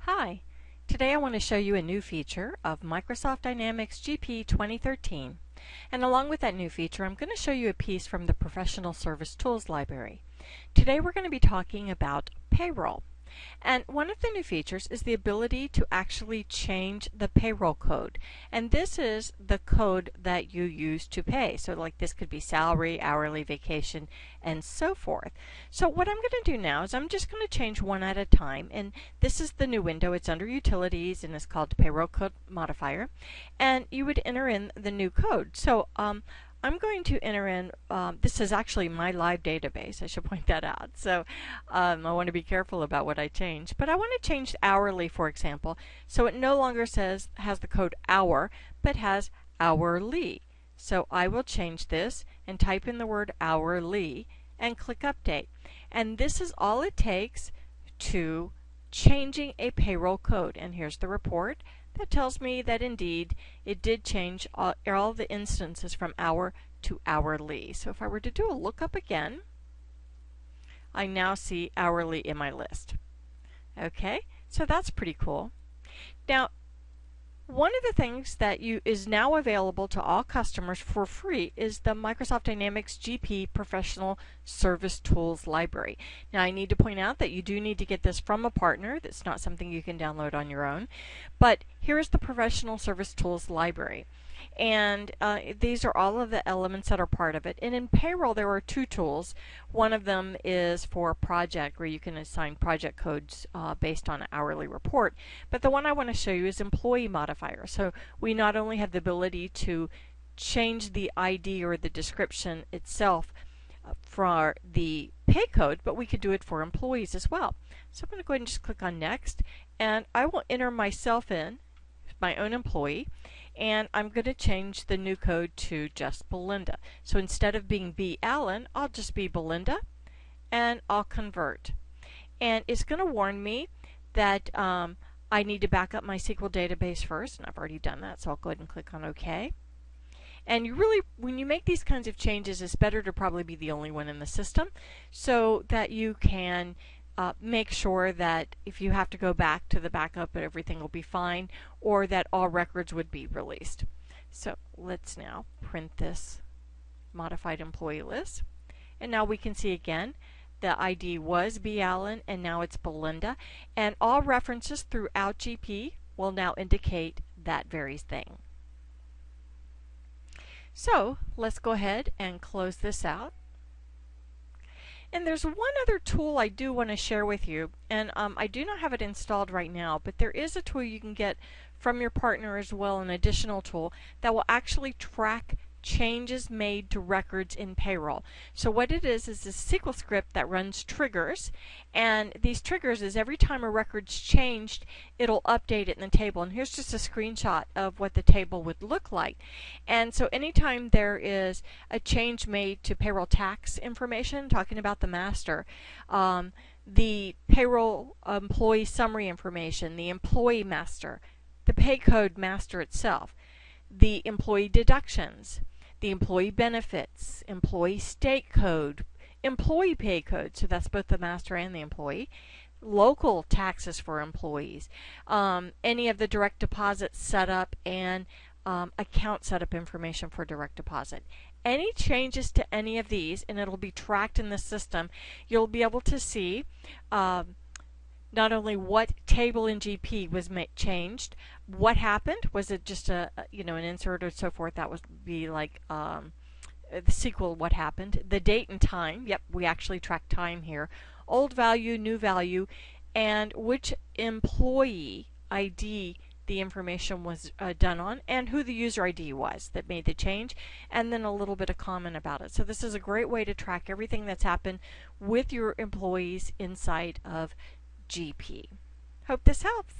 Hi, today I want to show you a new feature of Microsoft Dynamics GP 2013. And along with that new feature, I'm going to show you a piece from the Professional Service Tools library. Today we're going to be talking about payroll. And one of the new features is the ability to actually change the payroll code. And this is the code that you use to pay. So like this could be salary, hourly, vacation, and so forth. So what I'm going to do now is I'm just going to change one at a time. And this is the new window. It's under Utilities and it's called Payroll Code Modifier. And you would enter in the new code. So I'm going to enter in, this is actually my live database, I should point that out. So I want to be careful about what I change. But I want to change hourly, for example, so it no longer has the code hour, but has hourly. So I will change this and type in the word hourly and click Update. And this is all it takes to changing a payroll code. And here's the report that tells me that indeed it did change all the instances from hour to hourly. So if I were to do a lookup again, I now see hourly in my list. Okay, so that's pretty cool. Now, one of the things that is now available to all customers for free is the Microsoft Dynamics GP Professional Service Tools library. Now I need to point out that you do need to get this from a partner. That's not something you can download on your own. But here's the Professional Service Tools library. And these are all of the elements that are part of it. And in payroll there are two tools. One of them is for project, where you can assign project codes based on an hourly report. But the one I want to show you is employee modifier. So we not only have the ability to change the ID or the description itself for the pay code, but we could do it for employees as well. So I'm going to go ahead and just click on Next, and I will enter myself in, my own employee, and I'm going to change the new code to just Belinda. So instead of being B. Allen, I'll just be Belinda, and I'll convert. And it's going to warn me that I need to back up my SQL database first, and I've already done that, so I'll go ahead and click on OK. And you really, when you make these kinds of changes, it's better to probably be the only one in the system so that you can make sure that if you have to go back to the backup, everything will be fine, or that all records would be released. So let's now print this modified employee list. And now we can see again the ID was B. Allen and now it's Belinda. And all references throughout GP will now indicate that very thing. So let's go ahead and close this out. And there's one other tool I do want to share with you, and I do not have it installed right now, but there is a tool you can get from your partner as well, an additional tool that will actually track changes made to records in payroll. So what it is a SQL script that runs triggers, and these triggers is every time a record's changed, it'll update it in the table. And here's just a screenshot of what the table would look like. And so anytime there is a change made to payroll tax information, talking about the master, the payroll employee summary information, the employee master, the pay code master itself, the employee deductions, the employee benefits, employee state code, employee pay code, so that's both the master and the employee, local taxes for employees, any of the direct deposit setup and account setup information for direct deposit. Any changes to any of these, and it'll be tracked in the system, you'll be able to see not only what table in GP was changed, what happened, was it just an insert or so forth, that would be like the SQL, what happened, the date and time, yep, we actually track time here, old value, new value, and which employee ID the information was done on, and who the user ID was that made the change, and then a little bit of comment about it. So this is a great way to track everything that's happened with your employees inside of GP. Hope this helps.